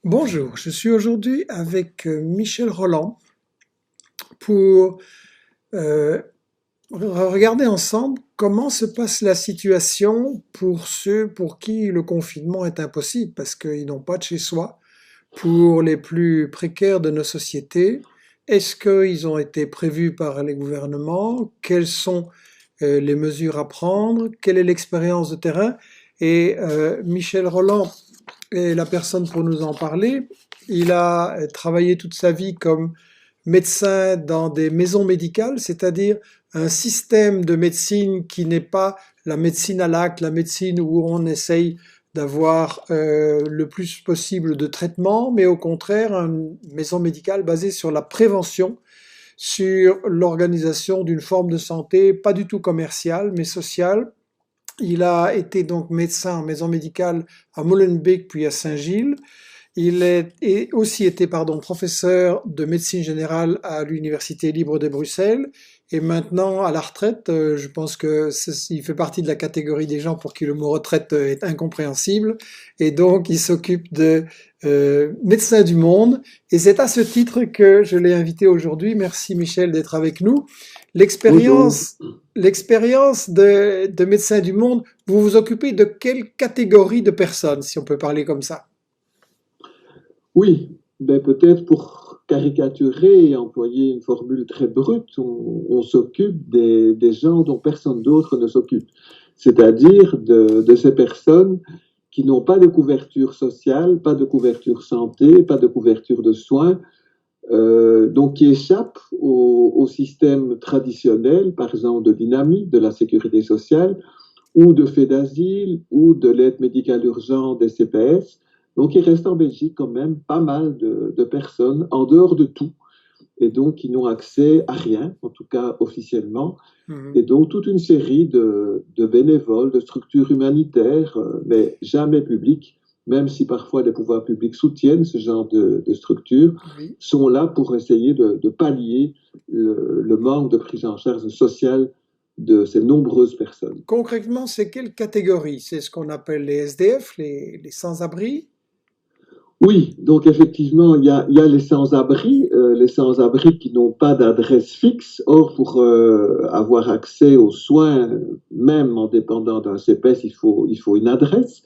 Bonjour, je suis aujourd'hui avec Michel Rolland pour euh, regarder ensemble comment se passe la situation pour ceux pour qui le confinement est impossible parce qu'ils n'ont pas de chez soi, pour les plus précaires de nos sociétés. Est-ce qu'ils ont été prévus par les gouvernements? Quelles sont les mesures à prendre? Quelle est l'expérience de terrain? Et Michel Rolland est la personne pour nous en parler. Il a travaillé toute sa vie comme médecin dans des maisons médicales, c'est-à-dire un système de médecine qui n'est pas la médecine à l'acte, la médecine où on essaye d'avoir le plus possible de traitements, mais au contraire, une maison médicale basée sur la prévention, sur l'organisation d'une forme de santé pas du tout commerciale, mais sociale. Il a été donc médecin en maison médicale à Molenbeek puis à Saint-Gilles. Il a aussi été professeur de médecine générale à l'Université libre de Bruxelles et maintenant à la retraite, je pense que il fait partie de la catégorie des gens pour qui le mot retraite est incompréhensible et donc il s'occupe de médecins du monde et c'est à ce titre que je l'ai invité aujourd'hui. Merci Michel d'être avec nous. Bonjour. L'expérience de médecins du monde, vous vous occupez de quelle catégorie de personnes, si on peut parler comme ça? Oui, peut-être pour caricaturer et employer une formule très brute, on s'occupe des gens dont personne d'autre ne s'occupe, c'est-à-dire de ces personnes qui n'ont pas de couverture sociale, pas de couverture santé, pas de couverture de soins, donc qui échappent au système traditionnel, par exemple de l'INAMI, de la sécurité sociale, ou de fait d'asile, ou de l'aide médicale urgente des CPS. Donc, il reste en Belgique quand même pas mal de personnes en dehors de tout, et donc qui n'ont accès à rien, en tout cas officiellement, et Mhm. donc toute une série de bénévoles, de structures humanitaires, mais jamais publiques, même si parfois les pouvoirs publics soutiennent ce genre de structures, Oui. sont là pour essayer de pallier le manque de prise en charge sociale de ces nombreuses personnes. Concrètement, c'est quelle catégorie? C'est ce qu'on appelle les SDF, les sans-abri? Oui, donc effectivement, il y a les sans-abri qui n'ont pas d'adresse fixe. Or, pour avoir accès aux soins, même en dépendant d'un CPS, il faut une adresse.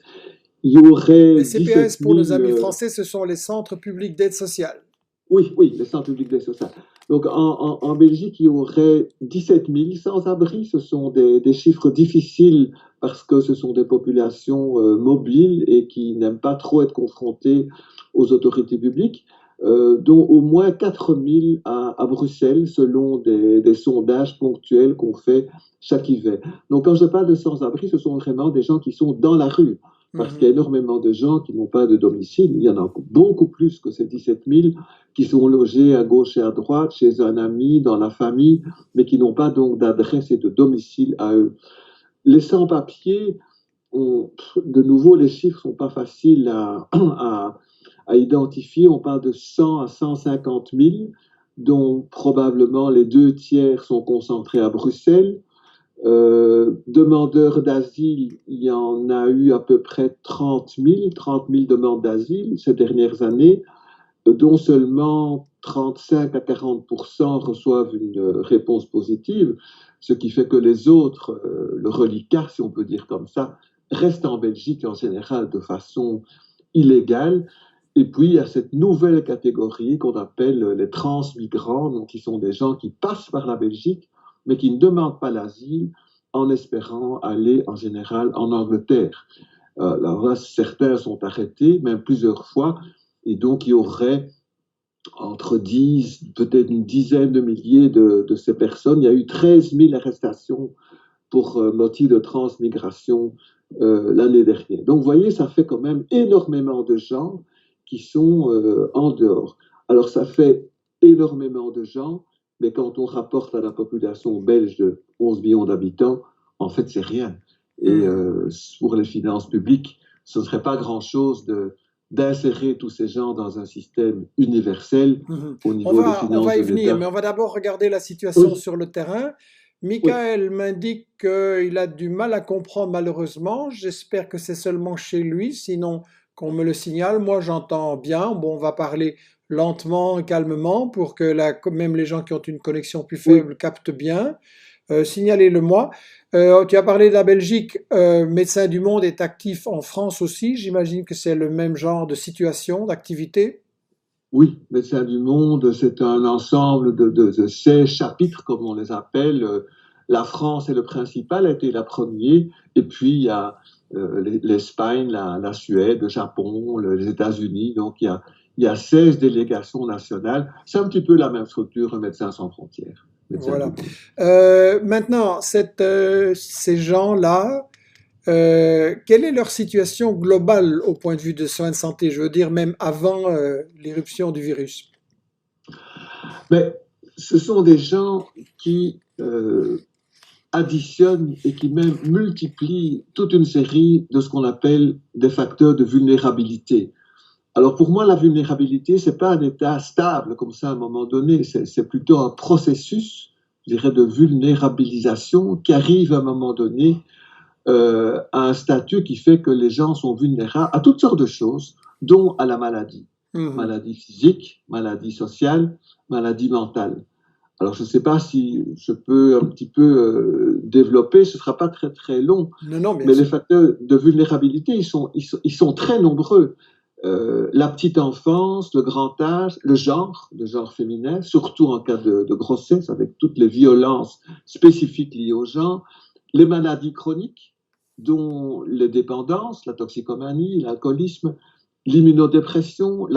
Il y aurait Les 17 CPS, pour nos 000, amis français, ce sont les centres publics d'aide sociale. oui, oui, le centre public d'aide sociale. Donc en Belgique, il y aurait 17 000 sans-abri. Ce sont des chiffres difficiles parce que ce sont des populations mobiles et qui n'aiment pas trop être confrontées aux autorités publiques, dont au moins 4 000 à Bruxelles, selon des sondages ponctuels qu'on fait chaque hiver. Donc quand je parle de sans-abri, ce sont vraiment des gens qui sont dans la rue. Parce qu'il y a Mhm. énormément de gens qui n'ont pas de domicile. Il y en a beaucoup plus que ces 17 000 qui sont logés à gauche et à droite, chez un ami, dans la famille, mais qui n'ont pas donc d'adresse et de domicile à eux. Les sans-papiers, de nouveau, les chiffres ne sont pas faciles à identifier. On parle de 100 à 150 000, dont probablement les 2 tiers sont concentrés à Bruxelles. Demandeurs d'asile, il y en a eu à peu près 30 000 demandes d'asile ces dernières années, dont seulement 35 à 40 reçoivent une réponse positive, ce qui fait que les autres, le reliquat, si on peut dire comme ça, restent en Belgique en général de façon illégale. Et puis, il y a cette nouvelle catégorie qu'on appelle les transmigrants, donc qui sont des gens qui passent par la Belgique, mais qui ne demandent pas l'asile en espérant aller en général en Angleterre. Alors là, certains sont arrêtés, même plusieurs fois, et donc il y aurait entre 10, peut-être une dizaine de milliers de ces personnes. Il y a eu 13 000 arrestations pour motif de transmigration l'année dernière. Donc vous voyez, ça fait quand même énormément de gens qui sont en dehors. Alors ça fait énormément de gens, mais quand on rapporte à la population belge de 11 millions d'habitants, en fait c'est rien. Et Mhm. pour les finances publiques, ce ne serait pas grand-chose d'insérer tous ces gens dans un système universel Mhm. au On niveau des va, on finances va y de venir, mais l'État. on va d'abord regarder la situation Oui, sur le terrain. oui. Michael m'indique qu'il a du mal à comprendre malheureusement. J'espère que c'est seulement chez lui, sinon qu'on me le signale. Moi, j'entends bien. Bon, on va parler lentement, calmement, pour que même les gens qui ont une connexion plus Oui, faible captent bien. Signalez-le-moi. Tu as parlé de la Belgique. Médecins du Monde est actif en France aussi. J'imagine que c'est le même genre de situation, d'activité. oui, Médecins du Monde, c'est un ensemble de 16 chapitres, comme on les appelle. La France est le principal, a été la première, et puis il y a l'Espagne, la Suède, le Japon, les États-Unis. Donc il y a 16 délégations nationales. C'est un petit peu la même structure Médecins sans frontières, Médecins du Voilà. Monde. Maintenant, ces gens-là, quelle est leur situation globale au point de vue de soins de santé? Je veux dire, même avant l'éruption du virus. Mais ce sont des gens qui additionnent et qui même multiplient toute une série de ce qu'on appelle des facteurs de vulnérabilité. Alors pour moi, la vulnérabilité, c'est pas un état stable comme ça à un moment donné, c'est plutôt un processus, je dirais, de vulnérabilisation qui arrive à un moment donné à un statut qui fait que les gens sont vulnérables à toutes sortes de choses, dont à la maladie. Mhm. Maladie physique, maladie sociale, maladie mentale. Alors, je ne sais pas si je peux un petit peu développer, ce ne sera pas très très long, Non, non, bien mais les sûr. facteurs de vulnérabilité, ils sont très nombreux. La petite enfance, le grand âge, le genre féminin, surtout en cas de grossesse, avec toutes les violences spécifiques liées au genre, les maladies chroniques, dont les dépendances, la toxicomanie, l'alcoolisme, l'immunodépression,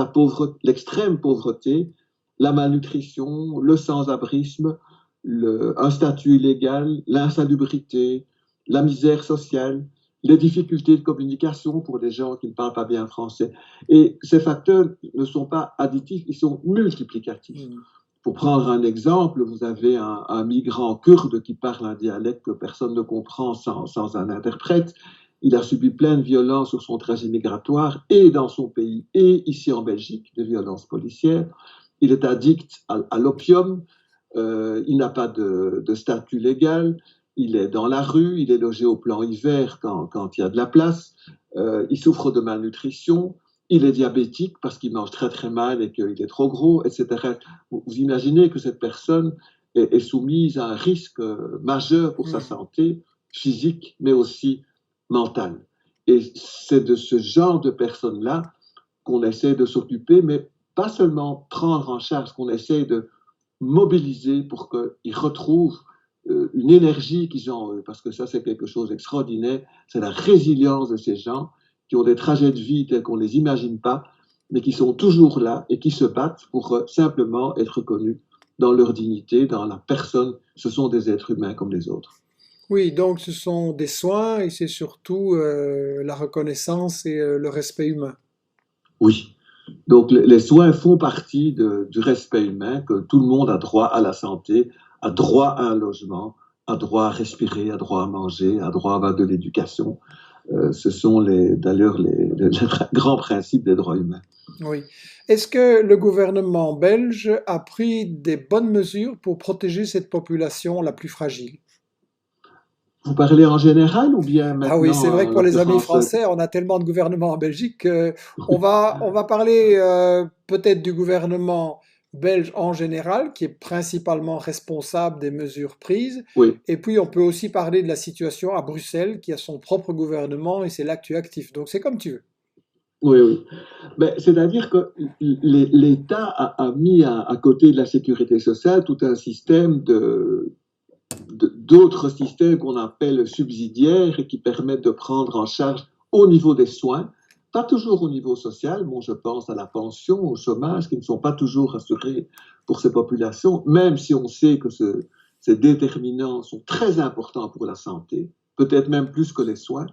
l'extrême pauvreté, la malnutrition, le sans-abrisme, un statut illégal, l'insalubrité, la misère sociale, les difficultés de communication pour des gens qui ne parlent pas bien français. Et ces facteurs ne sont pas additifs, ils sont multiplicatifs. Mhm. Pour prendre un exemple, vous avez un migrant kurde qui parle un dialecte que personne ne comprend sans un interprète. Il a subi plein de violences sur son trajet migratoire et dans son pays et ici en Belgique, des violences policières. Il est addict à l'opium, il n'a pas de statut légal, il est dans la rue, il est logé au plan hiver quand il y a de la place, il souffre de malnutrition, il est diabétique parce qu'il mange très très mal et qu'il est trop gros, etc. Vous imaginez que cette personne est soumise à un risque majeur pour sa Mhm. santé physique, mais aussi mentale. Et c'est de ce genre de personnes-là qu'on essaie de s'occuper, mais pas seulement prendre en charge, qu'on essaie de mobiliser pour qu'ils retrouvent une énergie qu'ils ont en eux, parce que ça, c'est quelque chose d'extraordinaire. C'est la résilience de ces gens qui ont des trajets de vie tels qu'on ne les imagine pas, mais qui sont toujours là et qui se battent pour simplement être reconnus dans leur dignité, dans la personne. Ce sont des êtres humains comme les autres. Oui, donc ce sont des soins et c'est surtout la reconnaissance et le respect humain. Oui. Donc, les soins font partie du respect humain, que tout le monde a droit à la santé, a droit à un logement, a droit à respirer, a droit à manger, a droit à avoir de l'éducation. Ce sont d'ailleurs les grands principes des droits humains. Oui. Est-ce que le gouvernement belge a pris des bonnes mesures pour protéger cette population la plus fragile? Vous parlez en général ou bien Ah oui, c'est maintenant, vrai que en pour les amis l'occurrence, français, on a tellement de gouvernements en Belgique que on va parler peut-être du gouvernement belge en général, qui est principalement responsable des mesures prises. oui, Et puis on peut aussi parler de la situation à Bruxelles, qui a son propre gouvernement et c'est là que tu es actif. Donc c'est comme tu veux. oui, oui. Ben, c'est-à-dire que l'État a mis à côté de la sécurité sociale tout un système d'autres systèmes qu'on appelle subsidiaires et qui permettent de prendre en charge au niveau des soins, pas toujours au niveau social. Bon, je pense à la pension, au chômage, qui ne sont pas toujours assurés pour ces populations, même si on sait que ces déterminants sont très importants pour la santé, peut-être même plus que les soins.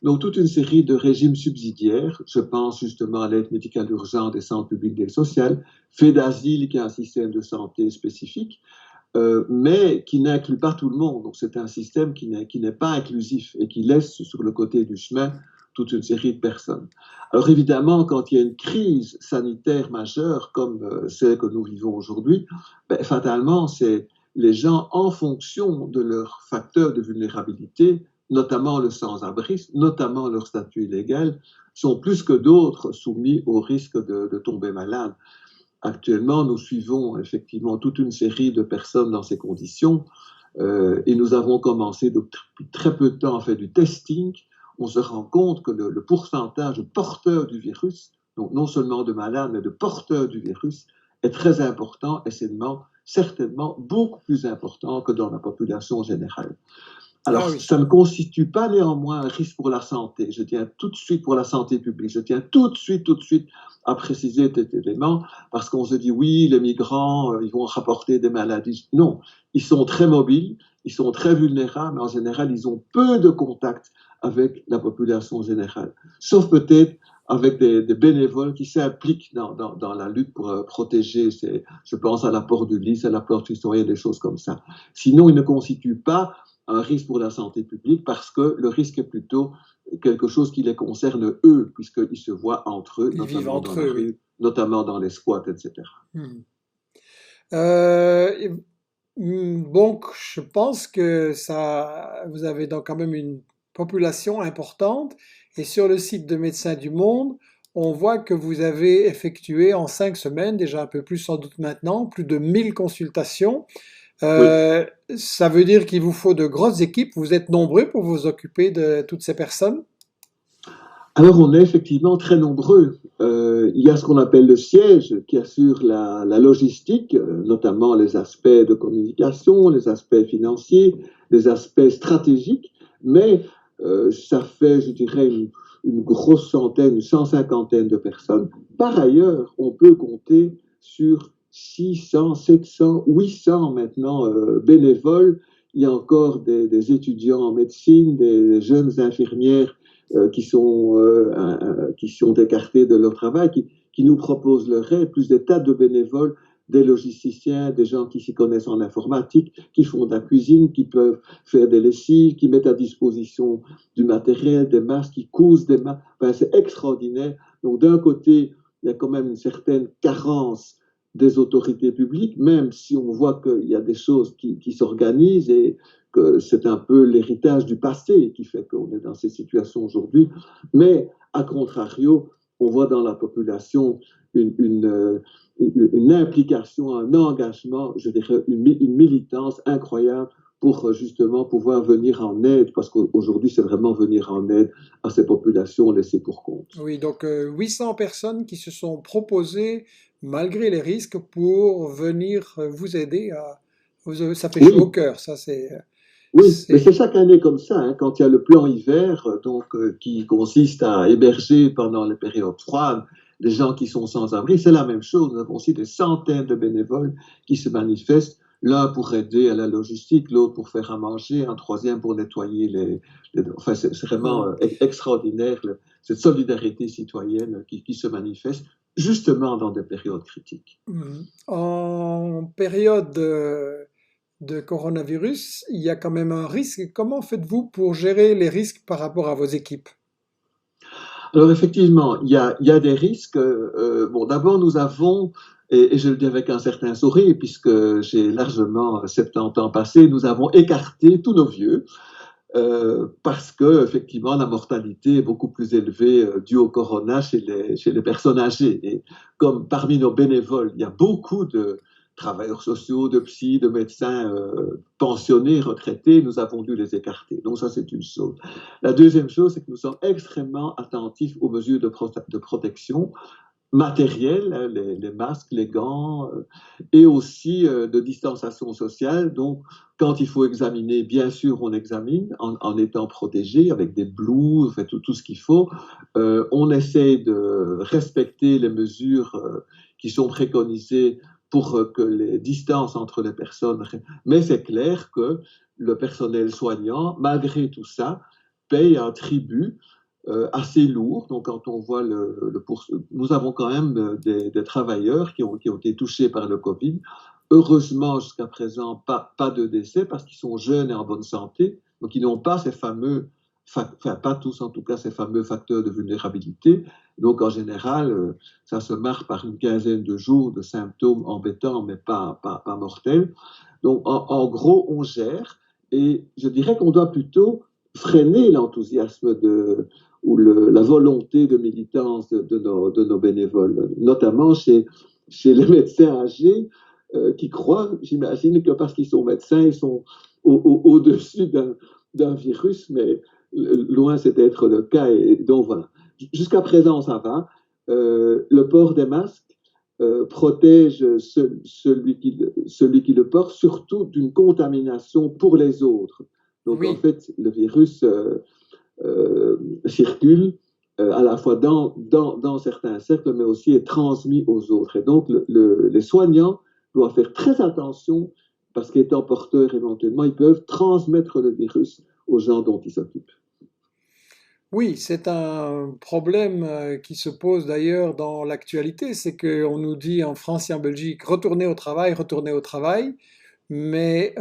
Donc, toute une série de régimes subsidiaires, je pense justement à l'aide médicale urgente des centres publics d'aide sociale, fait d'asile qui est un système de santé spécifique, mais qui n'inclut pas tout le monde. Donc c'est un système qui n'est pas inclusif et qui laisse sur le côté du chemin toute une série de personnes. Alors évidemment, quand il y a une crise sanitaire majeure comme celle que nous vivons aujourd'hui, ben, fatalement, c'est les gens en fonction de leurs facteurs de vulnérabilité, notamment le sans-abrisme, notamment leur statut illégal, sont plus que d'autres soumis au risque de tomber malade. Actuellement, nous suivons effectivement toute une série de personnes dans ces conditions et nous avons commencé depuis très peu de temps à faire du testing. On se rend compte que le pourcentage de porteurs du virus, donc non seulement de malades, mais de porteurs du virus, est très important et c'est certainement beaucoup plus important que dans la population générale. Alors, Ah oui. ça ne constitue pas néanmoins un risque pour la santé. Je tiens tout de suite pour la santé publique. Je tiens tout de suite à préciser cet élément parce qu'on se dit oui, les migrants, ils vont rapporter des maladies. Non, ils sont très mobiles, ils sont très vulnérables, mais en général, ils ont peu de contact avec la population générale. Sauf peut-être avec des bénévoles qui s'impliquent dans la lutte pour protéger, je pense à l'apport du lys, à l'apport citoyen, des choses comme ça. Sinon, ils ne constituent pas un risque pour la santé publique parce que le risque est plutôt quelque chose qui les concerne eux, puisqu'ils se voient entre eux, Ils vivent notamment dans entre la eux, oui. rue, notamment dans les squats, etc. Hmm. Euh, donc, je pense que vous avez donc quand même une population importante. Et sur le site de Médecins du Monde, on voit que vous avez effectué en 5 semaines, déjà un peu plus sans doute maintenant, plus de 1000 consultations. Oui. Euh, Ça veut dire qu'il vous faut de grosses équipes. Vous êtes nombreux pour vous occuper de toutes ces personnes? Alors, on est effectivement très nombreux. Il y a ce qu'on appelle le siège qui assure la logistique, notamment les aspects de communication, les aspects financiers, les aspects stratégiques, mais ça fait, je dirais, une grosse centaine, une 150aine de personnes. Par ailleurs, on peut compter sur 600, 700, 800 maintenant bénévoles. Il y a encore des étudiants en médecine, des jeunes infirmières qui sont écartés de leur travail, qui nous proposent leur aide, plus des tas de bénévoles, des logisticiens, des gens qui s'y connaissent en informatique, qui font de la cuisine, qui peuvent faire des lessives, qui mettent à disposition du matériel, des masques, qui cousent des masques. Enfin, c'est extraordinaire. Donc d'un côté, il y a quand même une certaine carence des autorités publiques, même si on voit qu'il y a des choses qui s'organisent et que c'est un peu l'héritage du passé qui fait qu'on est dans ces situations aujourd'hui. Mais, à contrario, on voit dans la population une implication, un engagement, je dirais une militance incroyable pour justement pouvoir venir en aide, parce qu'aujourd'hui, c'est vraiment venir en aide à ces populations laissées pour compte. Oui, donc 800 personnes qui se sont proposées, malgré les risques, pour venir vous aider ça fait chaud au Oui, cœur, ça c'est... oui, mais c'est c'est... chaque année comme ça, hein, quand il y a le plan hiver, qui consiste à héberger pendant les périodes froides les gens qui sont sans abri, c'est la même chose. Nous avons aussi des centaines de bénévoles qui se manifestent, l'un pour aider à la logistique, l'autre pour faire à manger, un troisième pour nettoyer enfin, c'est vraiment Hmm, extraordinaire, cette solidarité citoyenne qui se manifeste justement dans des périodes critiques. hmm. En période de coronavirus, il y a quand même un risque. Comment faites-vous pour gérer les risques par rapport à vos équipes? Alors effectivement, il y a des risques. Bon, d'abord, nous avons, et je le dis avec un certain sourire, puisque j'ai largement 70 ans passés, nous avons écarté tous nos vieux, parce que effectivement, la mortalité est beaucoup plus élevée due au corona chez les personnes âgées. Et comme parmi nos bénévoles, il y a beaucoup de travailleurs sociaux, de psy, de médecins pensionnés, retraités, nous avons dû les écarter. Donc ça, c'est une chose. La deuxième chose, c'est que nous sommes extrêmement attentifs aux mesures de protection matérielles, hein, les masques, les gants, et aussi de distanciation sociale. Donc, quand il faut examiner, bien sûr, on examine en étant protégé avec des blouses, fait, tout ce qu'il faut. On essaie de respecter les mesures qui sont préconisées pour que les distances entre les personnes. Mais c'est clair que le personnel soignant, malgré tout ça, paye un tribut assez lourd. Donc, quand on voit nous avons quand même des travailleurs qui ont été touchés par le Covid. Heureusement, jusqu'à présent, pas de décès parce qu'ils sont jeunes et en bonne santé. Donc, ils n'ont pas ces fameux, enfin, pas tous en tout cas, ces fameux facteurs de vulnérabilité. Donc, en général, ça se marque par une quinzaine de jours de symptômes embêtants, mais pas mortels. Donc, en gros, on gère. Et je dirais qu'on doit plutôt freiner l'enthousiasme la volonté de militance de nos bénévoles, notamment chez les médecins âgés qui croient, j'imagine, que parce qu'ils sont médecins, ils sont au-dessus d'un virus, mais loin c'est d'être le cas. Et donc voilà. Jusqu'à présent, ça va. Le port des masques protège celui qui le porte, surtout d'une contamination pour les autres. Donc en Oui, fait, le virus circule à la fois dans certains cercles, mais aussi est transmis aux autres. Et donc les soignants doivent faire très attention parce qu'étant porteurs éventuellement, ils peuvent transmettre le virus aux gens dont ils s'occupent. oui, c'est un problème qui se pose d'ailleurs dans l'actualité. C'est qu'on nous dit en France et en Belgique, retournez au travail, mais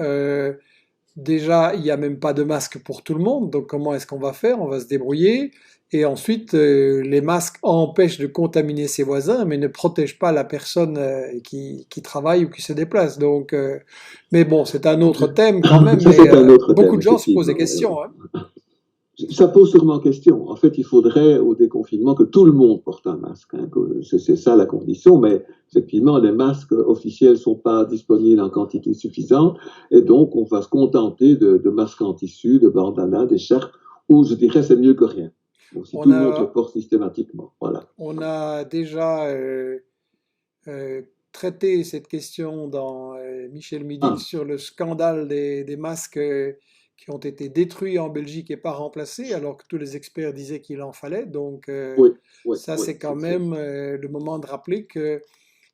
déjà, il n'y a même pas de masque pour tout le monde, donc comment est-ce qu'on va faire? On va se débrouiller. Et ensuite, les masques empêchent de contaminer ses voisins, mais ne protègent pas la personne qui travaille ou qui se déplace. Donc, mais bon, c'est un autre thème quand même, Ça, mais c'est un autre beaucoup thème, de gens se posent des effectivement. questions, hein. Ça pose sûrement question. En fait, il faudrait au déconfinement que tout le monde porte un masque, hein, c'est ça la condition, mais effectivement, les masques officiels ne sont pas disponibles en quantité suffisante, et donc on va se contenter de masques en tissu, de bandanas, d'écharpes, ou je dirais c'est mieux que rien. Bon, si On tout le monde le a, porte systématiquement, voilà. on a déjà traité cette question dans Michel Midi Ah, sur le scandale des masques qui ont été détruits en Belgique et pas remplacés, alors que tous les experts disaient qu'il en fallait. Donc oui, oui, ça, oui, c'est quand même le moment de rappeler qu'il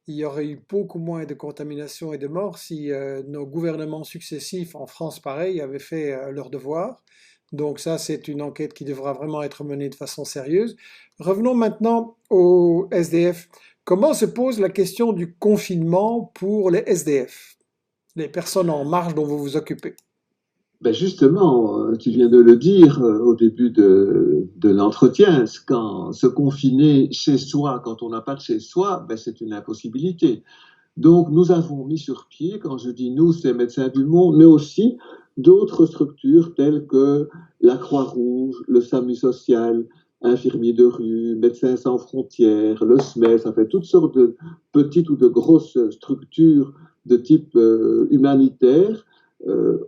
y aurait eu beaucoup moins de contamination et de morts si nos gouvernements successifs, en France pareil, avaient fait leur devoir. Donc ça, c'est une enquête qui devra vraiment être menée de façon sérieuse. Revenons maintenant au SDF. Comment se pose la question du confinement pour les SDF, les personnes en marge dont vous vous occupez? ben justement, tu viens de le dire au début de l'entretien, quand se confiner chez soi, quand on n'a pas de chez soi, ben c'est une impossibilité. Donc, nous avons mis sur pied, quand je dis nous, c'est Médecins du Monde, mais aussi d'autres structures telles que la Croix-Rouge, le SAMU social, Infirmiers de rue, Médecins sans frontières, le SME, ça fait toutes sortes de petites ou de grosses structures de type humanitaire,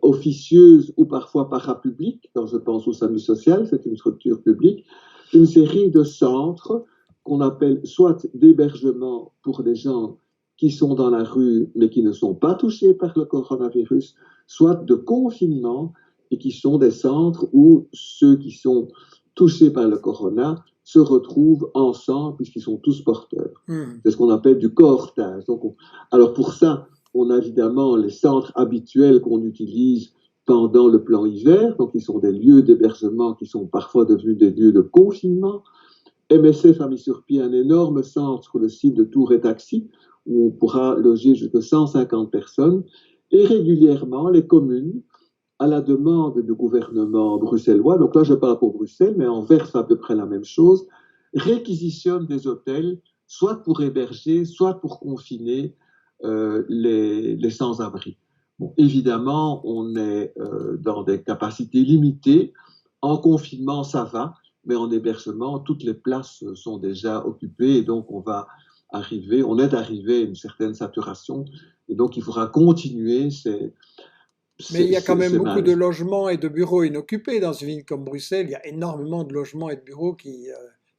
officieuses ou parfois parapubliques. Quand je pense au SAMU social, c'est une structure publique, une série de centres qu'on appelle soit d'hébergement pour les gens qui sont dans la rue mais qui ne sont pas touchés par le coronavirus, soit de confinement et qui sont des centres où ceux qui sont touchés par le corona se retrouvent ensemble puisqu'ils sont tous porteurs. Hmm. C'est ce qu'on appelle du cohortage. Alors pour ça, on a évidemment les centres habituels qu'on utilise pendant le plan hiver, donc ils sont des lieux d'hébergement qui sont parfois devenus des lieux de confinement. MSF a mis sur pied un énorme centre sur le site de Tour et Taxi, où on pourra loger jusqu'à 150 personnes. Et régulièrement, les communes, à la demande du gouvernement bruxellois, donc là je parle pour Bruxelles, mais Anvers fait à peu près la même chose, réquisitionnent des hôtels, soit pour héberger, soit pour confiner les sans-abri. Bon, évidemment, on est dans des capacités limitées. En confinement, ça va, mais en hébergement, toutes les places sont déjà occupées et donc on est arrivé à une certaine saturation et donc il faudra continuer Mais il y a quand même ces beaucoup de mal. logements et de bureaux inoccupés dans une ville comme Bruxelles. Il y a énormément de logements et de bureaux qui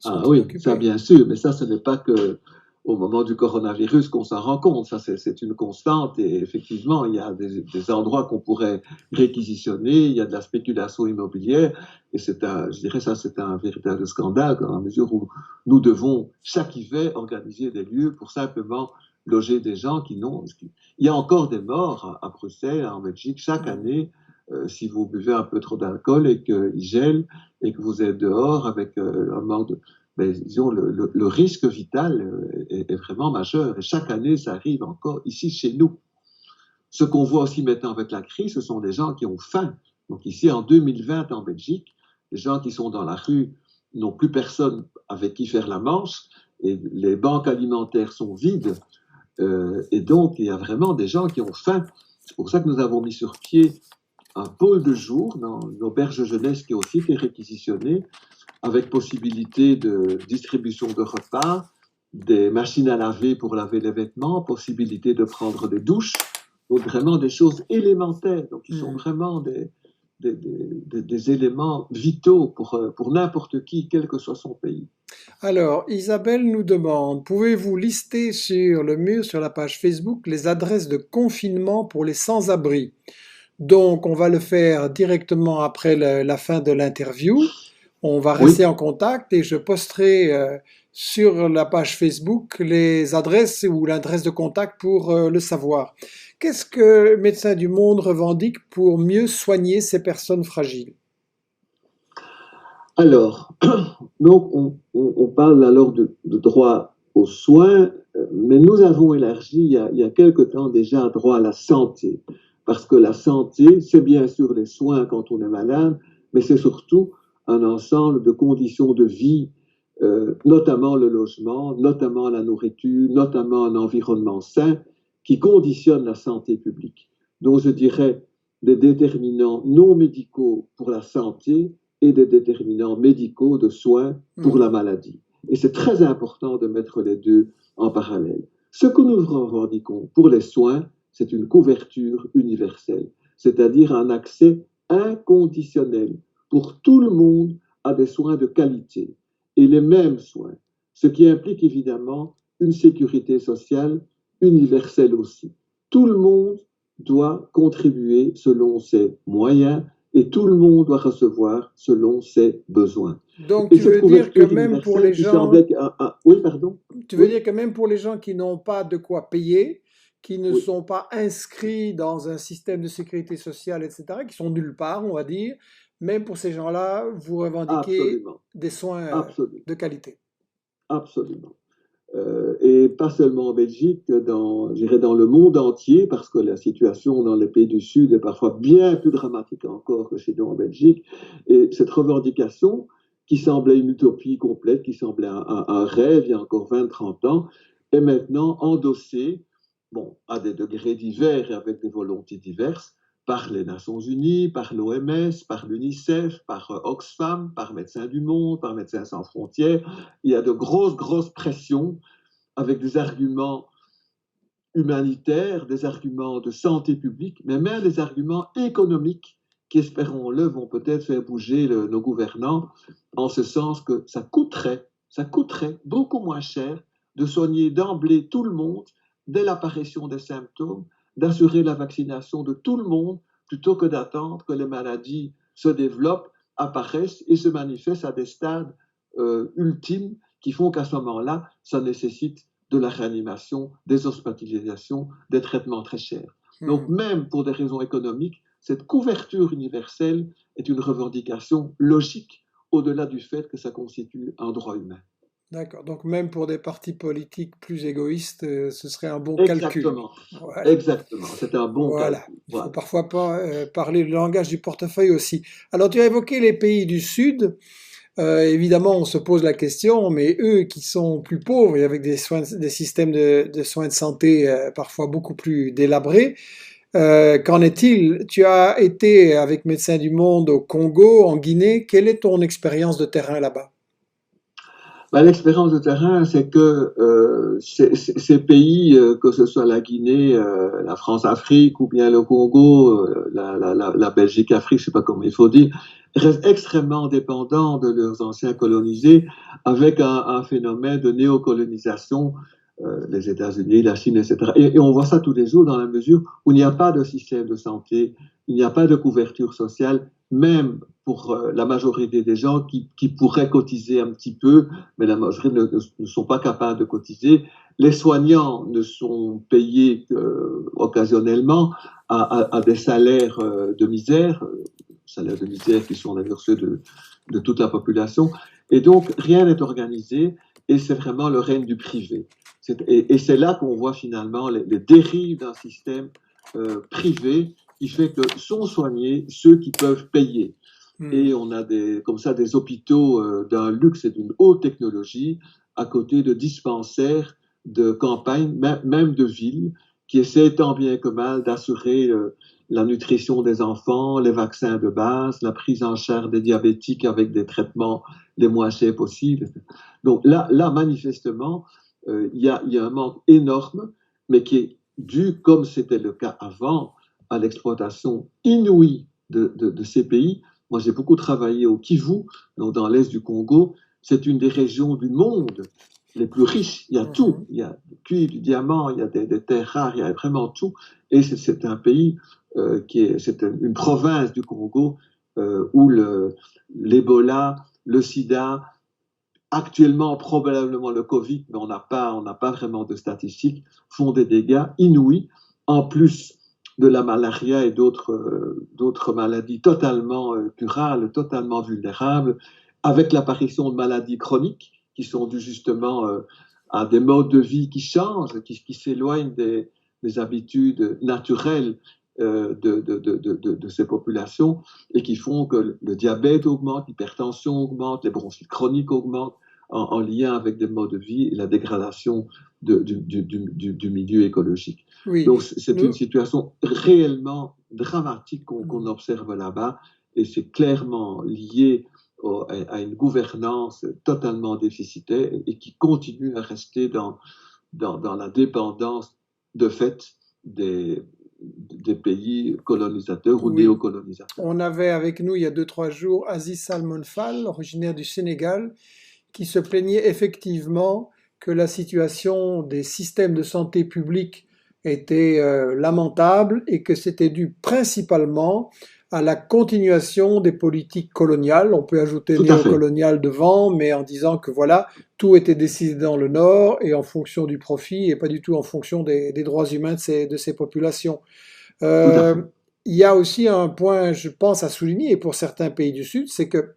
sont Ah oui, ça inoccupés. bien sûr, mais ça ce n'est pas que au moment du coronavirus qu'on s'en rend compte, ça c'est une constante et effectivement il y a des endroits qu'on pourrait réquisitionner, il y a de la spéculation immobilière et je dirais ça c'est un véritable scandale dans la mesure où nous devons chaque hiver organiser des lieux pour simplement loger des gens qui n'ont. Il y a encore des morts à Bruxelles, en Belgique chaque Hmm. année si vous buvez un peu trop d'alcool et qu'il gèle et que vous êtes dehors avec un manque de mais disons, le risque vital est vraiment majeur. Et chaque année, ça arrive encore ici chez nous. Ce qu'on voit aussi maintenant avec la crise, ce sont des gens qui ont faim. Donc ici, en 2020, en Belgique, les gens qui sont dans la rue n'ont plus personne avec qui faire la manche et les banques alimentaires sont vides. Et donc, il y a vraiment des gens qui ont faim. C'est pour ça que nous avons mis sur pied un pôle de jour dans une auberge jeunesse qui a aussi été réquisitionnée avec possibilité de distribution de repas, des machines à laver pour laver les vêtements, possibilité de prendre des douches, donc vraiment des choses élémentaires, donc qui sont vraiment des éléments vitaux pour n'importe qui, quel que soit son pays. Alors, Isabelle nous demande, pouvez-vous lister sur le mur, sur la page Facebook, les adresses de confinement pour les sans-abri? Donc, on va le faire directement après la fin de l'interview. On va Oui, rester en contact et je posterai sur la page Facebook les adresses ou l'adresse de contact pour le savoir. Qu'est-ce que Médecins du Monde revendique pour mieux soigner ces personnes fragiles? alors, donc on parle alors de droit aux soins, mais nous avons élargi il y a quelque temps déjà droit à la santé, parce que la santé, c'est bien sûr les soins quand on est malade, mais c'est surtout un ensemble de conditions de vie, notamment le logement, notamment la nourriture, notamment un environnement sain, qui conditionnent la santé publique. Donc je dirais des déterminants non médicaux pour la santé et des déterminants médicaux de soins pour la maladie. Et c'est très important de mettre les deux en parallèle. Ce que nous revendiquons pour les soins, c'est une couverture universelle, c'est-à-dire un accès inconditionnel pour tout le monde à des soins de qualité et les mêmes soins, ce qui implique évidemment une sécurité sociale universelle aussi. Tout le monde doit contribuer selon ses moyens et tout le monde doit recevoir selon ses besoins. Donc, Et tu cette veux dire que couverture même pour les universelle qui gens, semblait... oui, pardon. tu veux Oui, dire que même pour les gens qui n'ont pas de quoi payer, qui ne oui, sont pas inscrits dans un système de sécurité sociale, etc., qui sont nulle part, on va dire, même pour ces gens-là, vous revendiquez absolument, des soins absolument, de qualité. absolument. Et pas seulement en Belgique, je dirais dans le monde entier, parce que la situation dans les pays du Sud est parfois bien plus dramatique encore que chez nous en Belgique. Et cette revendication, qui semblait une utopie complète, qui semblait un rêve il y a encore 20-30 ans, est maintenant endossée, bon, à des degrés divers et avec des volontés diverses, par les Nations Unies, par l'OMS, par l'UNICEF, par Oxfam, par Médecins du Monde, par Médecins sans frontières. Il y a de grosses pressions avec des arguments humanitaires, des arguments de santé publique, mais même des arguments économiques qui, espérons-le, vont peut-être faire bouger nos gouvernants, en ce sens que ça coûterait beaucoup moins cher de soigner d'emblée tout le monde dès l'apparition des symptômes, d'assurer la vaccination de tout le monde, plutôt que d'attendre que les maladies se développent, apparaissent et se manifestent à des stades ultimes qui font qu'à ce moment-là, ça nécessite de la réanimation, des hospitalisations, des traitements très chers. Donc même pour des raisons économiques, cette couverture universelle est une revendication logique au-delà du fait que ça constitue un droit humain. D'accord. Donc même pour des partis politiques plus égoïstes, ce serait un bon calcul. Exactement, Voilà. exactement, c'est un bon Voilà. calcul. Il faut Voilà. parfois pas, parler le langage du portefeuille aussi. Alors tu as évoqué les pays du Sud. Évidemment, on se pose la question, mais eux qui sont plus pauvres et avec des soins, des systèmes de soins de santé parfois beaucoup plus délabrés, qu'en est-il? Tu as été avec Médecins du Monde au Congo, en Guinée. Quelle est ton expérience de terrain là-bas? Ben, l'expérience de terrain, c'est que ces pays, que ce soit la Guinée, la France-Afrique ou bien le Congo, la Belgique-Afrique, je ne sais pas comment il faut dire, restent extrêmement dépendants de leurs anciens colonisés avec un phénomène de néocolonisation, les États-Unis, la Chine, etc. Et on voit ça tous les jours dans la mesure où il n'y a pas de système de santé, il n'y a pas de couverture sociale, même pour la majorité des gens qui pourraient cotiser un petit peu, mais la majorité ne sont pas capables de cotiser. Les soignants ne sont payés occasionnellement à des salaires de misère, salaires de misère qui sont d'ailleurs ceux de toute la population. Et donc, rien n'est organisé et c'est vraiment le règne du privé. Et c'est là qu'on voit finalement les dérives d'un système privé qui fait que sont soignés ceux qui peuvent payer. Hmm. Et on a comme ça des hôpitaux d'un luxe et d'une haute technologie à côté de dispensaires de campagne, même de villes, qui essaient tant bien que mal d'assurer la nutrition des enfants, les vaccins de base, la prise en charge des diabétiques avec des traitements les moins chers possibles. Donc là manifestement, il y a un manque énorme, mais qui est dû, comme c'était le cas avant, à l'exploitation inouïe de ces pays. Moi, j'ai beaucoup travaillé au Kivu, donc dans l'est du Congo. C'est une des régions du monde les plus riches. Il y a tout. Il y a du cuivre, du diamant, il y a des terres rares, il y a vraiment tout. Et c'est un pays c'est une province du Congo où l'Ebola, le sida, actuellement probablement le Covid, mais on n'a pas vraiment de statistiques, font des dégâts inouïs, en plus de la malaria et d'autres maladies totalement curables, totalement vulnérables, avec l'apparition de maladies chroniques qui sont dues justement à des modes de vie qui changent, qui s'éloignent des habitudes naturelles de ces populations et qui font que le diabète augmente, l'hypertension augmente, les bronchites chroniques augmentent en lien avec des modes de vie et la dégradation du milieu écologique. Oui, Donc c'est une situation réellement dramatique qu'on observe là-bas et c'est clairement lié à une gouvernance totalement déficitaire et qui continue à rester dans la dépendance de fait des pays colonisateurs ou oui. néocolonisateurs. On avait avec nous il y a 2, 3 jours Aziz Salmon Fall, originaire du Sénégal, qui se plaignait effectivement que la situation des systèmes de santé publique était lamentable et que c'était dû principalement à la continuation des politiques coloniales. On peut ajouter Tout à fait. néocoloniales devant, mais en disant que voilà, tout était décidé dans le Nord et en fonction du profit et pas du tout en fonction des droits humains de ces populations. Tout à Euh, fait. il y a aussi un point, je pense, à souligner pour certains pays du Sud, c'est que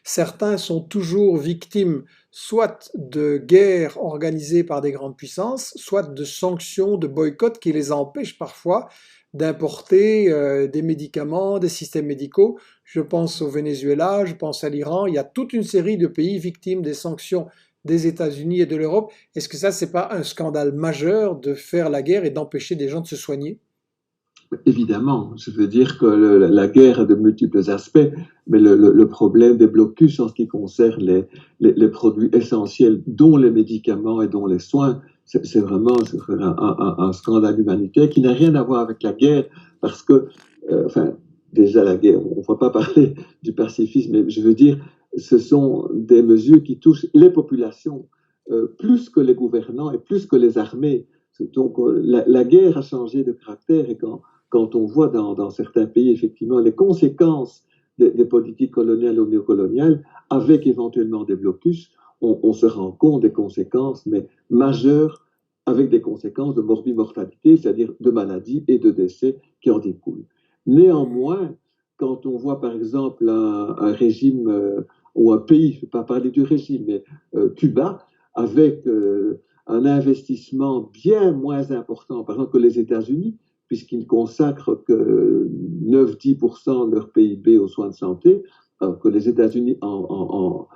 certains sont toujours victimes soit de guerres organisées par des grandes puissances, soit de sanctions, de boycotts qui les empêchent parfois d'importer des médicaments, des systèmes médicaux. Je pense au Venezuela, je pense à l'Iran. Il y a toute une série de pays victimes des sanctions des États-Unis et de l'Europe. Est-ce que ça, c'est pas un scandale majeur de faire la guerre et d'empêcher des gens de se soigner? Évidemment, je veux dire que la guerre a de multiples aspects, mais le problème des blocus en ce qui concerne les produits essentiels, dont les médicaments et dont les soins, c'est vraiment un scandale humanitaire qui n'a rien à voir avec la guerre, parce que, enfin, déjà la guerre, on ne va pas parler du pacifisme, mais je veux dire, ce sont des mesures qui touchent les populations plus que les gouvernants et plus que les armées. Donc, la guerre a changé de caractère et quand on voit dans certains pays, effectivement, les conséquences des politiques coloniales ou néocoloniales, avec éventuellement des blocus, on se rend compte des conséquences, mais majeures, avec des conséquences de morbimortalité, c'est-à-dire de maladies et de décès qui en découlent. Néanmoins, quand on voit par exemple un régime ou un pays, je ne vais pas parler du régime, mais Cuba, avec un investissement bien moins important, par exemple, que les États-Unis, puisqu'ils consacrent que 9-10% de leur PIB aux soins de santé, alors que les États-Unis en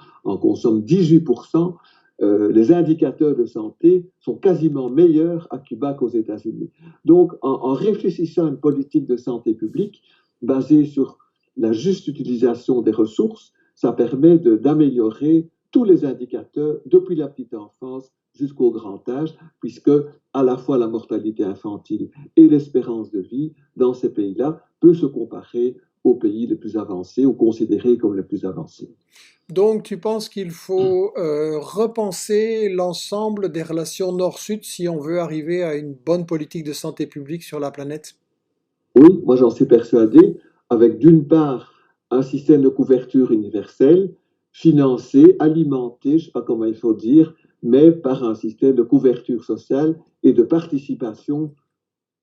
consomment 18%. Les indicateurs de santé sont quasiment meilleurs à Cuba qu'aux États-Unis. Donc, en réfléchissant à une politique de santé publique basée sur la juste utilisation des ressources, ça permet d'améliorer tous les indicateurs depuis la petite enfance jusqu'au grand âge, puisque à la fois la mortalité infantile et l'espérance de vie dans ces pays-là peut se comparer aux pays les plus avancés ou considérés comme les plus avancés. Donc, tu penses qu'il faut repenser l'ensemble des relations nord-sud si on veut arriver à une bonne politique de santé publique sur la planète? Oui, moi j'en suis persuadé, avec d'une part un système de couverture universelle, financé, alimenté, je ne sais pas comment il faut dire, mais par un système de couverture sociale et de participation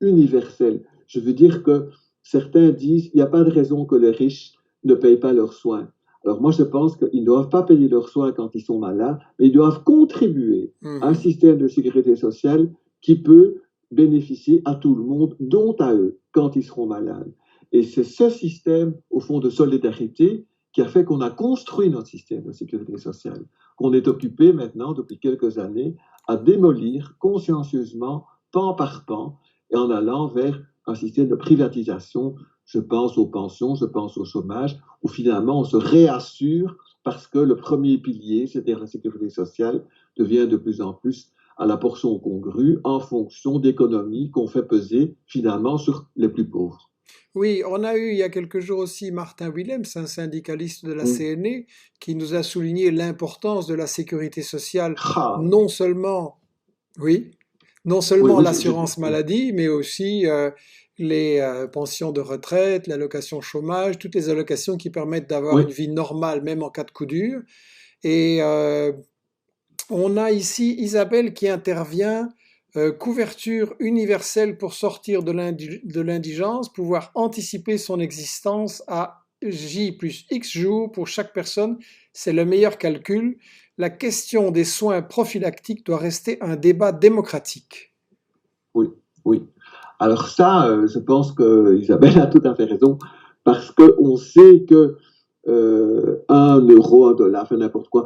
universelle. Je veux dire que certains disent qu'il n'y a pas de raison que les riches ne payent pas leurs soins. Alors moi, je pense qu'ils ne doivent pas payer leurs soins quand ils sont malades, mais ils doivent contribuer à un Mhm. système de sécurité sociale qui peut bénéficier à tout le monde, dont à eux, quand ils seront malades. Et c'est ce système, au fond, de solidarité qui a fait qu'on a construit notre système de sécurité sociale, qu'on est occupé maintenant, depuis quelques années, à démolir consciencieusement, pan par pan, et en allant vers un système de privatisation. Je pense aux pensions, je pense au chômage, où finalement on se réassure parce que le premier pilier, c'est-à-dire la sécurité sociale, devient de plus en plus à la portion congrue en fonction d'économies qu'on fait peser finalement sur les plus pauvres. Oui, on a eu il y a quelques jours aussi Martin Willems, un syndicaliste de la Mm. CNE, qui nous a souligné l'importance de la sécurité sociale, Ah, non seulement, oui, non oui, seulement oui, l'assurance oui, maladie, mais aussi les pensions de retraite, l'allocation chômage, toutes les allocations qui permettent d'avoir une oui, vie normale, même en cas de coup dur. Et on a ici Isabelle qui intervient, couverture universelle pour sortir de l'indigence, pouvoir anticiper son existence à J plus X jours pour chaque personne, c'est le meilleur calcul. La question des soins prophylactiques doit rester un débat démocratique. oui, oui. Alors ça, je pense que Isabelle a tout à fait raison, parce qu'on sait que 1 euro, 1 dollar, enfin n'importe quoi,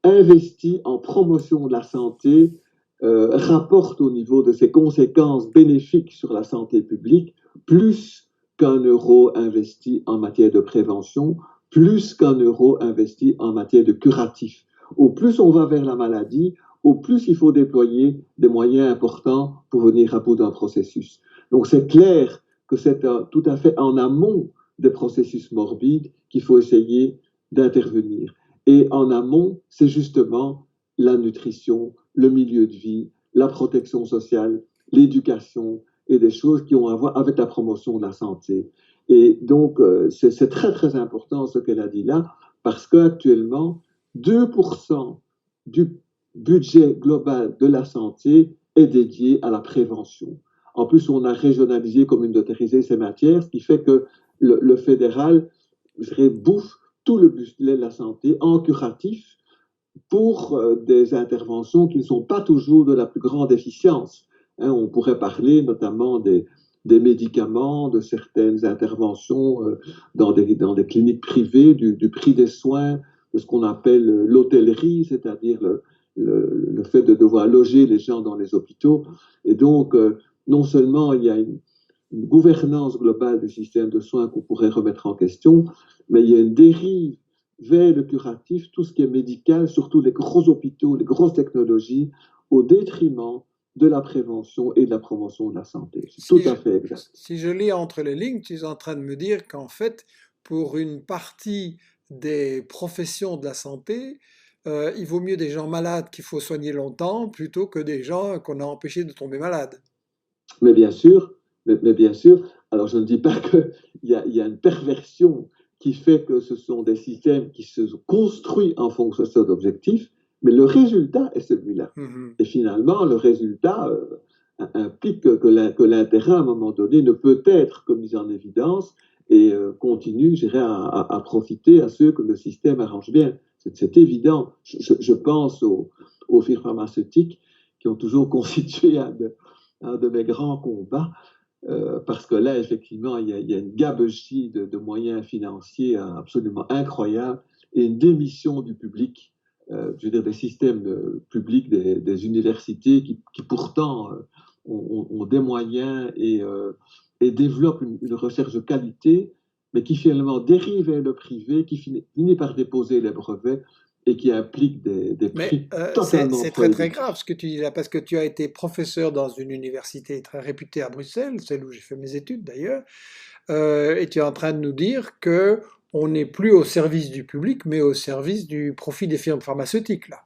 investi en promotion de la santé rapporte au niveau de ses conséquences bénéfiques sur la santé publique plus qu'1 euro investi en matière de prévention, plus qu'1 euro investi en matière de curatif. Au plus on va vers la maladie, au plus il faut déployer des moyens importants pour venir à bout d'un processus. Donc c'est clair que c'est tout à fait en amont des processus morbides qu'il faut essayer d'intervenir. Et en amont, c'est justement la nutrition, le milieu de vie, la protection sociale, l'éducation et des choses qui ont à voir avec la promotion de la santé. Et donc, c'est très, très important ce qu'elle a dit là, parce qu'actuellement, 2% du budget global de la santé est dédié à la prévention. En plus, on a régionalisé, communautarisé ces matières, ce qui fait que le fédéral, je dirais, bouffe tout le budget de la santé en curatif pour des interventions qui ne sont pas toujours de la plus grande efficience. Hein, on pourrait parler notamment des médicaments, de certaines interventions dans des cliniques privées, du prix des soins, de ce qu'on appelle l'hôtellerie, c'est-à-dire le fait de devoir loger les gens dans les hôpitaux. Et donc, non seulement il y a une gouvernance globale du système de soins qu'on pourrait remettre en question, mais il y a une dérive vers le curatif, tout ce qui est médical, surtout les gros hôpitaux, les grosses technologies, au détriment de la prévention et de la promotion de la santé. C'est tout Si je, à fait exact. si je lis entre les lignes, tu es en train de me dire qu'en fait, pour une partie des professions de la santé, il vaut mieux des gens malades qu'il faut soigner longtemps plutôt que des gens qu'on a empêchés de tomber malades. Mais bien sûr, mais bien sûr, alors je ne dis pas qu'il y a une perversion qui fait que ce sont des systèmes qui se construisent en fonction de cet objectif, mais le résultat est celui-là. Mhm. Et finalement, le résultat implique que l'intérêt, à un moment donné, ne peut être que mis en évidence et continue, je dirais, à profiter à ceux que le système arrange bien. C'est évident. Je pense aux firmes pharmaceutiques qui ont toujours constitué un de mes grands combats, parce que là, effectivement, il y a une gabegie de moyens financiers absolument incroyable et une démission du public, je veux dire des systèmes publics, des universités qui pourtant ont des moyens et développent une recherche de qualité, mais qui finalement dérive vers le privé, qui finit par déposer les brevets et qui implique des Mais prix totalement c'est très très grave prohibitifs. ce que tu dis là, parce que tu as été professeur dans une université très réputée à Bruxelles, celle où j'ai fait mes études d'ailleurs, et tu es en train de nous dire que on n'est plus au service du public, mais au service du profit des firmes pharmaceutiques là.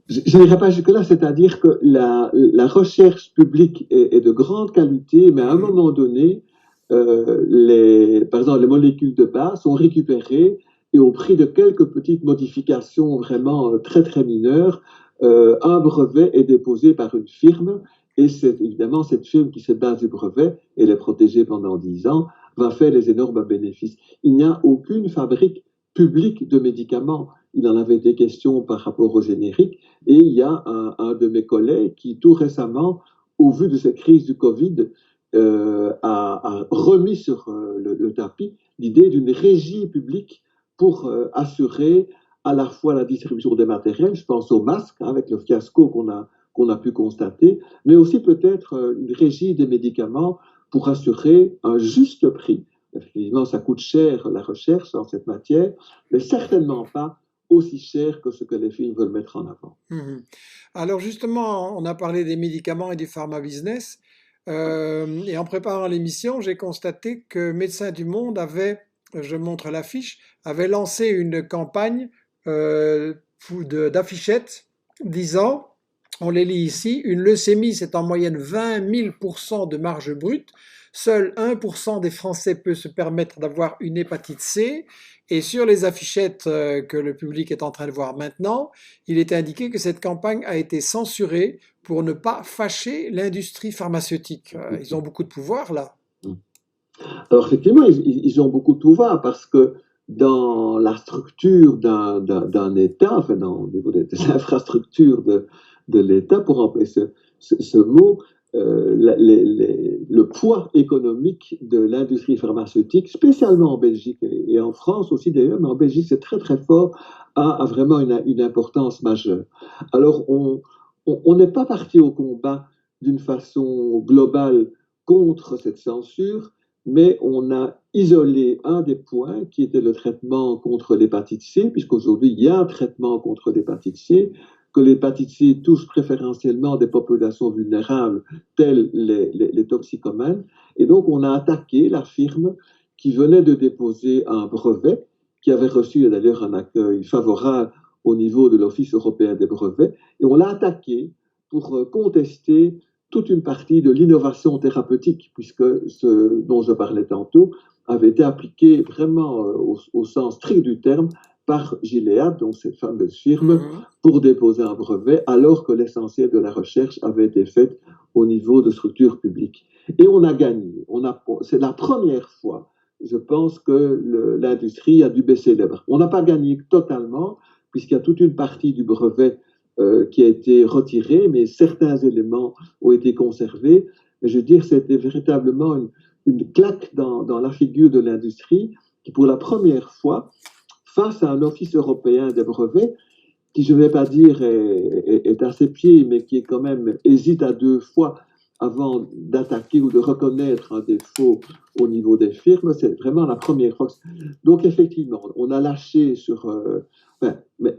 Je n'irai pas jusque-là, c'est-à-dire que la recherche publique est de grande qualité, mais à un Mhm. moment donné, par exemple, les molécules de base sont récupérées et au prix de quelques petites modifications vraiment très très mineures, un brevet est déposé par une firme et c'est évidemment cette firme qui se base du brevet et l'est protégée pendant 10 ans va faire les énormes bénéfices. Il n'y a aucune fabrique publique de médicaments. Il en avait été question par rapport au générique. Et il y a un de mes collègues qui, tout récemment, au vu de cette crise du Covid, a remis sur le tapis l'idée d'une régie publique pour assurer à la fois la distribution des matériels, je pense aux masques, hein, avec le fiasco qu'on a qu'on a pu constater, mais aussi peut-être une régie des médicaments pour assurer un juste prix. Effectivement, ça coûte cher la recherche dans cette matière, mais certainement pas aussi cher que ce que les films veulent mettre en avant. Mhm. Alors justement, on a parlé des médicaments et du pharma business. Et en préparant l'émission, j'ai constaté que Médecins du Monde avait, je montre l'affiche, avait lancé une campagne d'affichettes disant, on les lit ici, une leucémie, c'est en moyenne 20 000% de marge brute. Seul 1% des Français peut se permettre d'avoir une hépatite C. Et sur les affichettes que le public est en train de voir maintenant, il est indiqué que cette campagne a été censurée pour ne pas fâcher l'industrie pharmaceutique. Ils ont beaucoup de pouvoir là. Alors effectivement, ils ont beaucoup de pouvoir parce que dans la structure d'un État, enfin au niveau des infrastructures de l'État, pour employer ce mot, le poids économique de l'industrie pharmaceutique, spécialement en Belgique et en France aussi d'ailleurs, mais en Belgique c'est très très fort, a vraiment une importance majeure. Alors on n'est pas parti au combat d'une façon globale contre cette censure, mais on a isolé un des points qui était le traitement contre l'hépatite C, puisqu'aujourd'hui il y a un traitement contre l'hépatite C, que l'hépatite C touche préférentiellement des populations vulnérables, telles les toxicomanes, et donc on a attaqué la firme qui venait de déposer un brevet, qui avait reçu d'ailleurs un accueil favorable au niveau de l'Office européen des brevets, et on l'a attaqué pour contester toute une partie de l'innovation thérapeutique, puisque ce dont je parlais tantôt avait été appliqué vraiment au sens strict du terme par Gilead, donc cette fameuse firme, pour déposer un brevet, alors que l'essentiel de la recherche avait été faite au niveau de structures publiques. Et on a gagné. C'est la première fois, je pense, que l'industrie a dû baisser les bras. On n'a pas gagné totalement, puisqu'il y a toute une partie du brevet qui a été retiré, mais certains éléments ont été conservés. Mais je veux dire, c'était véritablement une claque dans la figure de l'industrie qui, pour la première fois, face à un office européen des brevets, qui, je ne vais pas dire, est à ses pieds, mais qui est quand même hésite à deux fois avant d'attaquer ou de reconnaître un défaut au niveau des firmes, c'est vraiment la première fois. Donc, effectivement, on a lâché sur... mais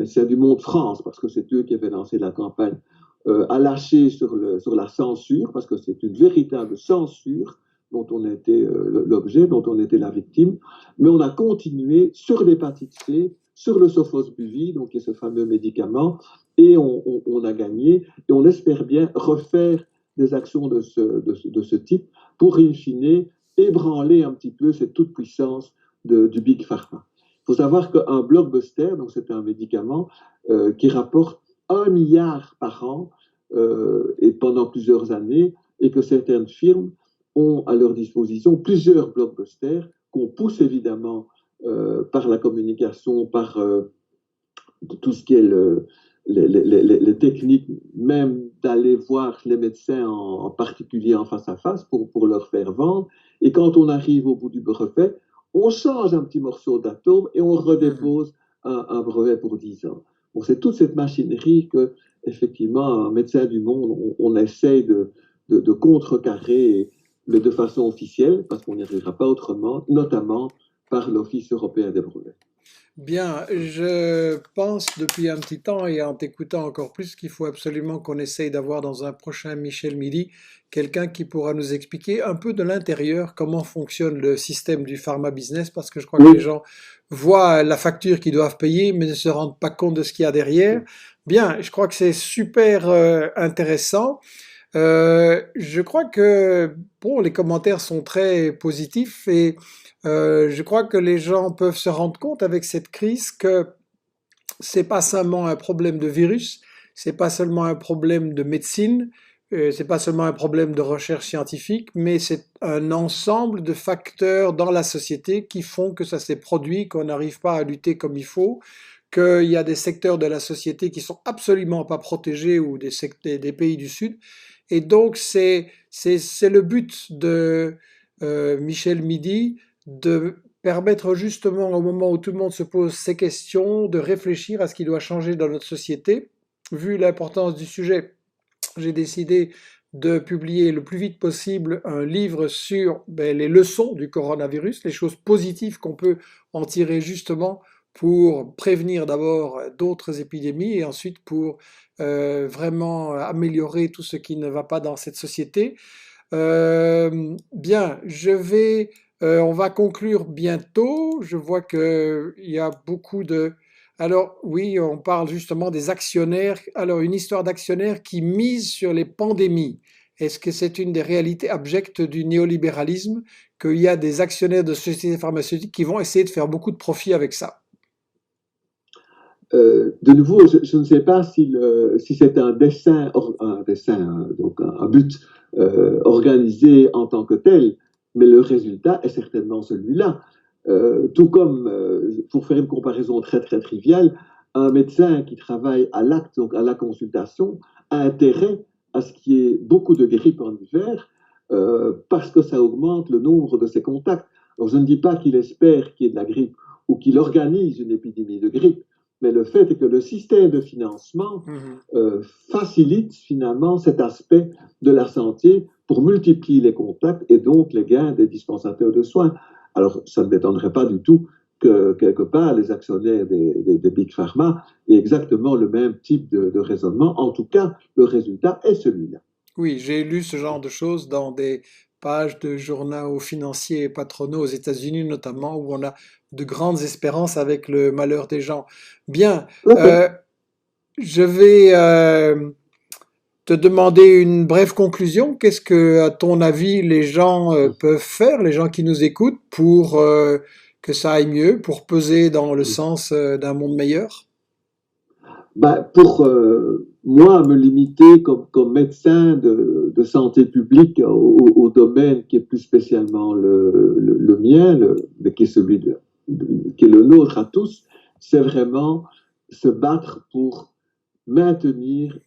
c'est du Monde France, parce que c'est eux qui avaient lancé la campagne, a lâché sur la censure, parce que c'est une véritable censure dont on était l'objet, dont on était la victime, mais on a continué sur l'hépatite C, sur le sofosbuvir, donc qui est ce fameux médicament, et on a gagné, et on espère bien refaire des actions de ce type pour, in fine, ébranler un petit peu cette toute-puissance du Big Pharma. Il faut savoir qu'un blockbuster, donc c'est un médicament qui rapporte 1 milliard par an et pendant plusieurs années, et que certaines firmes ont à leur disposition plusieurs blockbusters qu'on pousse évidemment par la communication, par tout ce qui est les techniques, même d'aller voir les médecins en particulier en face à face pour leur faire vendre. Et quand on arrive au bout du brevet, on change un petit morceau d'atome et on redépose un brevet pour 10 ans. Bon, c'est toute cette machinerie que, effectivement, un médecin du monde, on essaye de contrecarrer, mais de façon officielle, parce qu'on n'y arrivera pas autrement, notamment par l'Office européen des brevets. Bien, je pense depuis un petit temps et en t'écoutant encore plus qu'il faut absolument qu'on essaye d'avoir dans un prochain Michel Midi quelqu'un qui pourra nous expliquer un peu de l'intérieur comment fonctionne le système du pharma business parce que je crois que les gens voient la facture qu'ils doivent payer mais ne se rendent pas compte de ce qu'il y a derrière. Bien, je crois que c'est super intéressant. Je crois que bon, les commentaires sont très positifs et je crois que les gens peuvent se rendre compte avec cette crise que c'est pas seulement un problème de virus, c'est pas seulement un problème de médecine, c'est pas seulement un problème de recherche scientifique, mais c'est un ensemble de facteurs dans la société qui font que ça s'est produit, qu'on n'arrive pas à lutter comme il faut, qu'il y a des secteurs de la société qui sont absolument pas protégés ou des pays du Sud. Et donc c'est le but de Michel Midi de permettre justement au moment où tout le monde se pose ces questions, de réfléchir à ce qui doit changer dans notre société vu l'importance du sujet, j'ai décidé de publier le plus vite possible un livre sur les leçons du coronavirus, les choses positives qu'on peut en tirer justement pour prévenir d'abord d'autres épidémies et ensuite pour vraiment améliorer tout ce qui ne va pas dans cette société. Bien, on va conclure bientôt. Je vois qu'il y a beaucoup de. Alors oui, on parle justement des actionnaires. Alors une histoire d'actionnaires qui misent sur les pandémies. Est-ce que c'est une des réalités abjectes du néolibéralisme, qu'il y a des actionnaires de sociétés pharmaceutiques qui vont essayer de faire beaucoup de profit avec ça? De nouveau, je ne sais pas si c'est un dessin, donc un but organisé en tant que tel, mais le résultat est certainement celui-là. Tout comme, pour faire une comparaison très très triviale, un médecin qui travaille à l'acte, donc à la consultation, a intérêt à ce qu'il y ait beaucoup de grippe en hiver, parce que ça augmente le nombre de ses contacts. Donc je ne dis pas qu'il espère qu'il y ait de la grippe ou qu'il organise une épidémie de grippe, mais le fait est que le système de financement Mhm. facilite finalement cet aspect de la santé pour multiplier les contacts et donc les gains des dispensateurs de soins. Alors, ça ne m'étonnerait pas du tout que quelque part les actionnaires des Big Pharma aient exactement le même type de raisonnement. En tout cas, le résultat est celui-là. Oui, j'ai lu ce genre de choses dans des pages de journaux financiers et patronaux aux États-Unis notamment, où on a de grandes espérances avec le malheur des gens. Bien, Tout à fait. euh, je vais te demander une brève conclusion. Qu'est-ce que, à ton avis, les gens peuvent faire, les gens qui nous écoutent, pour que ça aille mieux, pour peser dans le sens d'un monde meilleur? Ben, pour moi, me limiter comme médecin de santé publique au domaine qui est plus spécialement le mien, mais qui est qui est le nôtre à tous, c'est vraiment se battre pour maintenir,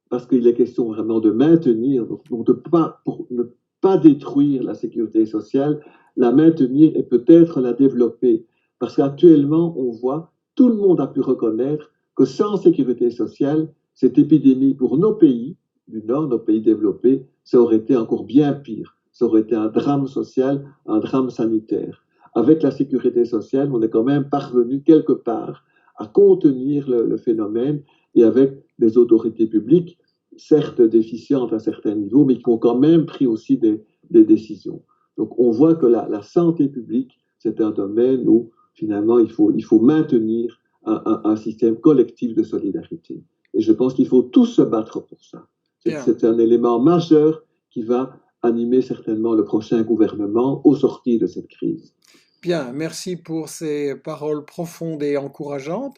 parce qu'il est question vraiment de maintenir, donc pour ne pas détruire la sécurité sociale, la maintenir et peut-être la développer. Parce qu'actuellement, on voit, tout le monde a pu reconnaître que sans sécurité sociale, cette épidémie pour nos pays du Nord, nos pays développés, ça aurait été encore bien pire. Ça aurait été un drame social, un drame sanitaire. Avec la sécurité sociale, on est quand même parvenu quelque part à contenir le phénomène et avec des autorités publiques, certes déficientes à certains niveaux, mais qui ont quand même pris aussi des décisions. Donc on voit que la santé publique, c'est un domaine où finalement il faut maintenir un système collectif de solidarité. Et je pense qu'il faut tous se battre pour ça. Bien. C'est un élément majeur qui va animer certainement le prochain gouvernement au sortir de cette crise. Bien, merci pour ces paroles profondes et encourageantes.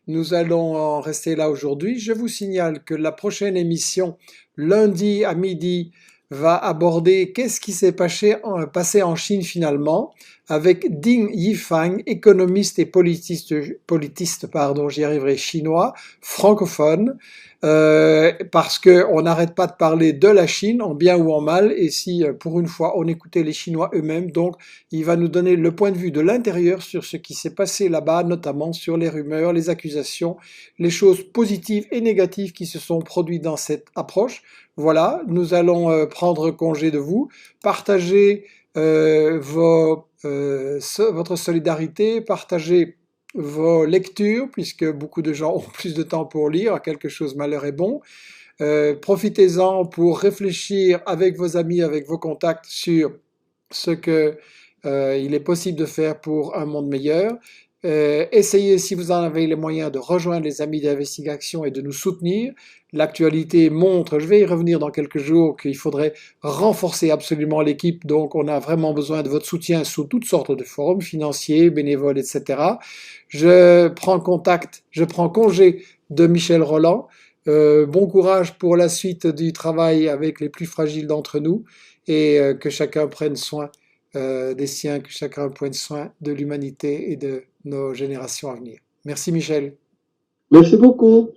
Nous allons en rester là aujourd'hui. Je vous signale que la prochaine émission, lundi à midi, va aborder qu'est-ce qui s'est passé en Chine finalement, avec Ding Yifang, économiste et politiste, pardon, j'y arriverai, chinois, francophone, parce qu'on n'arrête pas de parler de la Chine, en bien ou en mal, et si pour une fois on écoutait les Chinois eux-mêmes, donc il va nous donner le point de vue de l'intérieur sur ce qui s'est passé là-bas, notamment sur les rumeurs, les accusations, les choses positives et négatives qui se sont produites dans cette approche. Voilà, nous allons prendre congé de vous, partager votre solidarité, partager vos lectures, puisque beaucoup de gens ont plus de temps pour lire, quelque chose malheur est bon. Profitez-en pour réfléchir avec vos amis, avec vos contacts sur ce que il est possible de faire pour un monde meilleur. Essayez, si vous en avez les moyens, de rejoindre les amis d'investigation et de nous soutenir. L'actualité montre, je vais y revenir dans quelques jours, qu'il faudrait renforcer absolument l'équipe. Donc, on a vraiment besoin de votre soutien sous toutes sortes de formes, financiers, bénévoles, etc. Je prends congé de Michel Roland. Bon courage pour la suite du travail avec les plus fragiles d'entre nous et que chacun prenne soin des siens, que chacun prenne soin de l'humanité et de nos générations à venir. Merci Michel. Merci beaucoup.